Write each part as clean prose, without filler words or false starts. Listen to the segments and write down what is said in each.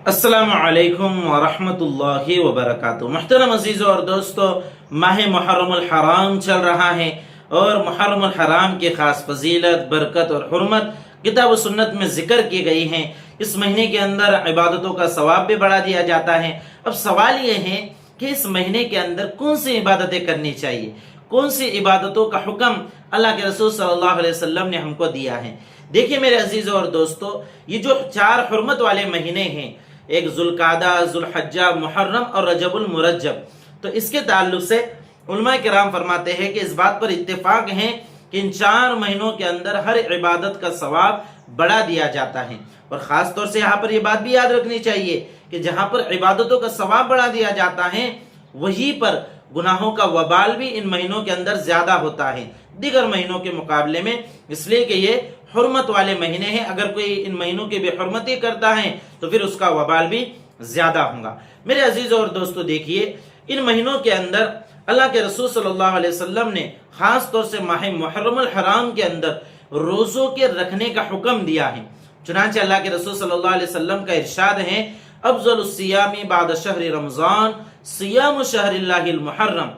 अस्सलामु अलैकुम वरहमतुल्लाहि वबरकातुहू। मुहतरम अजीज़ों और दोस्तों, माह मुहर्रमुल हराम चल रहा है और मुहर्रमुल हराम की खास फजीलत, बरकत और हुर्मत किताब व सुन्नत में जिक्र की गई हैं। इस महीने के अंदर इबादतों का सवाब भी बढ़ा दिया जाता है। अब सवाल ये है कि इस महीने के अंदर कौन सी इबादतें करनी चाहिए, कौन सी इबादतों का हुक्म अल्लाह के रसूल सल्लल्लाहु अलैहि वसल्लम ने हमको दिया है। देखिए मेरे अजीज़ों और दोस्तों, ये जो 4 हुर्मत वाले महीने हैं, एक जुल्कादा, जुल्हज्जा, मुहर्रम और रजबुल मुरज्जब, तो इसके ताल्लुक से उलमा किराम फरमाते हैं कि इस बात पर इत्तेफाक है कि इन 4 महीनों के अंदर हर इबादत का सवाब बढ़ा दिया जाता है। और ख़ास तौर से यहाँ पर यह बात भी याद रखनी चाहिए कि जहाँ पर इबादतों का सवाब बढ़ा दिया जाता है, वहीं पर गुनाहों का वबाल भी इन महीनों के अंदर ज़्यादा होता है दीगर महीनों के मुकाबले में, इसलिए कि ये हुर्मत वाले महीने हैं। अगर कोई इन महीनों की बेहुरमती करता है तो फिर उसका वबाल भी ज़्यादा होगा। मेरे अजीज़ों और दोस्तों, देखिए इन महीनों के अंदर अल्लाह के रसूल सल्लल्लाहु अलैहि वसल्लम ने खास तौर से माह मुहर्रमुल हराम के अंदर रोज़ों के रखने का हुक्म दिया है। चुनांचे अल्लाह के रसूल सल्लल्लाहु अलैहि वसल्लम का इरशाद है, अफज़लुस सियामी बाद शहर रमज़ान सियाम शहरिल्लाहिल मुहर्रम,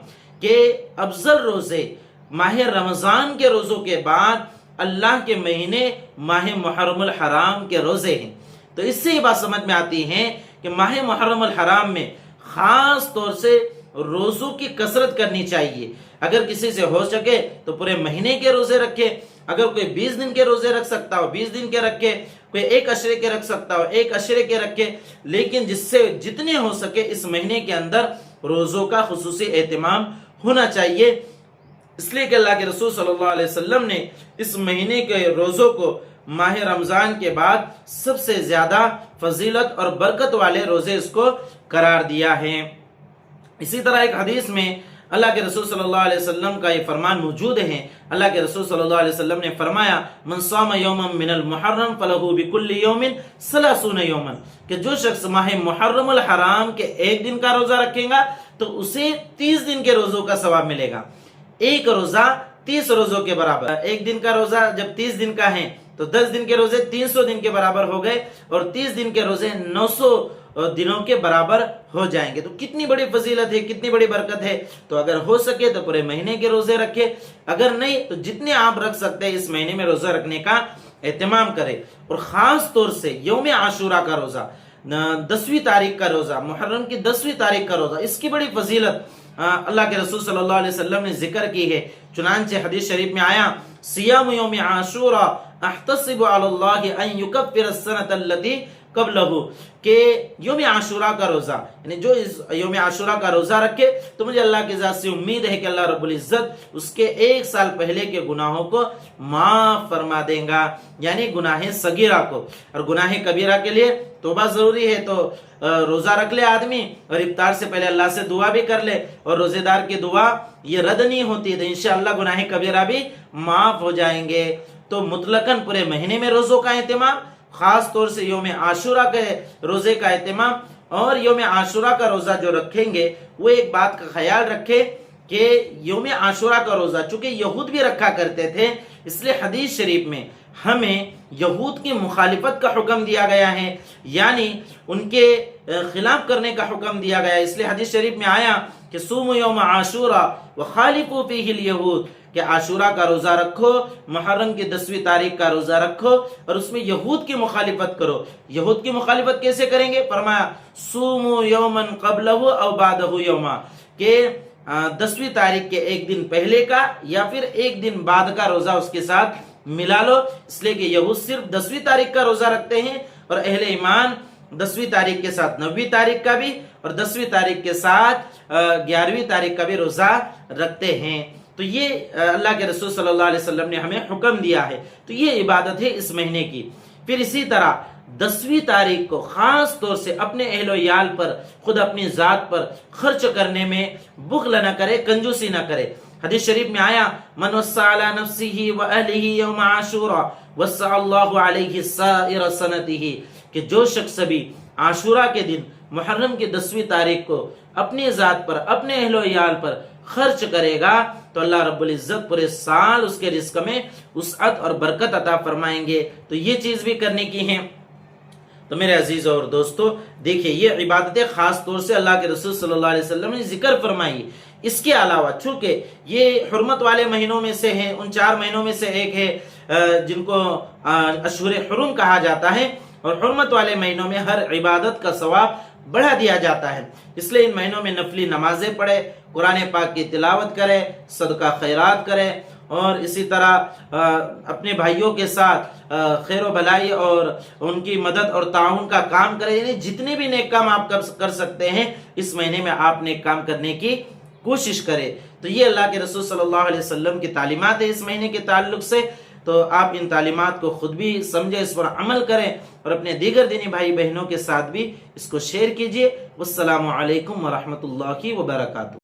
के अफजल रोज़े माह रमज़ान के रोज़ों के बाद अल्लाह के महीने माह मुहर्रमुल हराम के रोज़े हैं। तो इससे ये बात समझ में आती है कि माह मुहर्रमुल हराम में ख़ास तौर से रोज़ों की कसरत करनी चाहिए। अगर किसी से हो सके तो पूरे महीने के रोज़े रखे। अगर कोई 20 दिन के रोज़े रख सकता हो 20 दिन के रखे, कोई 1 अशरे के रख सकता हो 1 अशरे के रखे, लेकिन जिससे जितने हो सके इस महीने के अंदर रोज़ों का खुसूसी एहतमाम होना चाहिए। इसलिए कि अल्लाह के रसूल सल्लल्लाहु अलैहि वसल्लम ने इस महीने के रोज़ों को माह रमज़ान के बाद सबसे ज़्यादा फजीलत और बरकत वाले रोज़े इसको करार दिया है। इसी तरह एक हदीस में अल्लाह के रसूल सल्लल्लाहु अलैहि वसल्लम का ये फरमान मौजूद है। अल्लाह के रसूल सल्लल्लाहु अलैहि वसल्लम ने फरमाया, मन साम यौमन मिनल मुहर्रम फलहु बिकुल्लि यौमिन सलासून यौमन, कि जो शख्स माह मुहर्रमुल हराम के एक दिन का रोज़ा रखेगा तो उसे 30 दिन के रोज़ों का सवाब मिलेगा। एक रोज़ा 30 रोज़ों के बराबर। एक दिन का रोज़ा जब 30 दिन का है तो 10 दिन के रोज़े 300 दिन के बराबर हो गए और 30 दिन के रोज़े 900 दिनों के बराबर हो जाएंगे। तो कितनी बड़ी फजीलत है, कितनी बड़ी बरकत है। तो अगर हो सके तो पूरे महीने के रोज़े रखे, अगर नहीं तो जितने आप रख सकते हैं इस महीने में रोज़ा रखने का एहतमाम करें। और ख़ास तौर से यौम आशूरा का रोज़ा, 10वीं तारीख का रोज़ा, मुहर्रम की 10वीं तारीख का रोज़ा, इसकी बड़ी फजीलत अल्लाह के रसूल सल्लल्लाहु अलैहि वसल्लम ने जिक्र की है। चुनांचे हदीस शरीफ में आया, सियाम यौम आशूरा अहतसिबु अलल्लाहि अन युकफ्फिर अस्सनत अल्लती क़ब्लहु, के यौम आशूरा का रोज़ा, यानी जो इस यौम आशूरा का रोज़ा रखे तो मुझे अल्लाह की ज़ात से उम्मीद है कि अल्लाह रब्बुल इज़्ज़त उसके 1 साल पहले के गुनाहों को माफ़ फरमा देगा, यानी गुनाहे सगीरा को। और गुनाहे कबीरा के लिए तौबा ज़रूरी है, तो रोज़ा रख ले आदमी और इफ्तार से पहले अल्लाह से दुआ भी कर ले, और रोज़ेदार की दुआ ये रद्द नहीं होती, तो इंशाअल्लाह गुनाहे कबीरा भी माफ़ हो जाएंगे। तो मुतलकन पूरे महीने में रोज़ों का एहतमाम, ख़ास तौर से यौम आशूरा के रोज़े का एहतमाम, और यौम आशूरा का रोज़ा जो रखेंगे वो एक बात का ख्याल रखें कि यौम आशूरा का रोज़ा चूँकि यहूद भी रखा करते थे, इसलिए हदीस शरीफ में हमें यहूद की मुखालिफत का हुक्म दिया गया है, यानी उनके खिलाफ करने का हुक्म दिया गया है। इसलिए हदीस शरीफ में आया कि सूमु यौम आशूरा व खालिफू फीहिल यहूद, कि आशूरा का रोज़ा रखो, मुहर्रम की 10वीं तारीख का रोज़ा रखो और उसमें यहूद की मुखालिफत करो। यहूद की मुखालिफत कैसे करेंगे? फरमाया, सूमु यौमन क़ब्लहु औ बादहु यौमा, के 10वीं तारीख के एक दिन पहले का या फिर एक दिन बाद का रोज़ा उसके साथ मिला लो। इसलिए कि यहूद सिर्फ 10वीं तारीख का रोज़ा रखते हैं और अहले ईमान 10वीं तारीख के साथ 9वीं तारीख का भी और 10वीं तारीख के साथ 11वीं तारीख का भी रोज़ा रखते हैं। तो ये अल्लाह के रसूल सल्लल्लाहु अलैहि वसल्लम ने हमें हुक्म दिया है। तो ये इबादत है इस महीने की। फिर इसी तरह 10वीं तारीख को खास तौर से अपने अहलो याल पर, खुद अपनी ज़ात पर खर्च करने में बुख़्ल न करे, कंजूसी न करे। हदीस शरीफ में आया, मन वस्सा अला नफ्सिही व अहलिही यौम आशूरा वस्सा अल्लाहु अलैहि साइर सनतिही, कि जो शख्स भी आशूरा के दिन मुहर्रम की 10वीं तारीख को अपनी ज़ात पर, अपने अहलो याल पर खर्च करेगा तो अल्लाह रब्बुल इज़्ज़त पूरे साल उसके रिस्क में वसअत और बरकत अता फरमाएंगे। तो ये चीज़ भी करने की है। تو میرے عزیز اور دوستو دیکھیے یہ عبادتیں خاص طور سے اللہ کے رسول صلی اللہ علیہ وسلم نے ذکر فرمائی. اس کے علاوہ چونکہ یہ حرمت والے مہینوں میں سے ہیں، ان 4 مہینوں میں سے ایک ہے جن کو اشہر حرم کہا جاتا ہے، اور حرمت والے مہینوں میں ہر عبادت کا ثواب بڑھا دیا جاتا ہے. اس لیے ان مہینوں میں نفلی نمازیں پڑھے، قرآن پاک کی تلاوت کرے، صدقہ خیرات کرے، اور اسی طرح اپنے بھائیوں کے ساتھ خیر و بھلائی اور ان کی مدد اور تعاون کا کام کرے. یعنی جتنے بھی نیک کام آپ کر سکتے ہیں اس مہینے میں آپ نیک کام کرنے کی کوشش کرے. تو یہ اللہ کے رسول صلی اللہ علیہ وسلم کی تعلیمات ہے اس مہینے کے تعلق سے. تو آپ ان تعلیمات کو خود بھی سمجھیں، اس پر عمل کریں، اور اپنے دیگر دینی بھائی بہنوں کے ساتھ بھی اس کو شیئر کیجئے. والسلام علیکم ورحمۃ اللہ وبرکاتہ.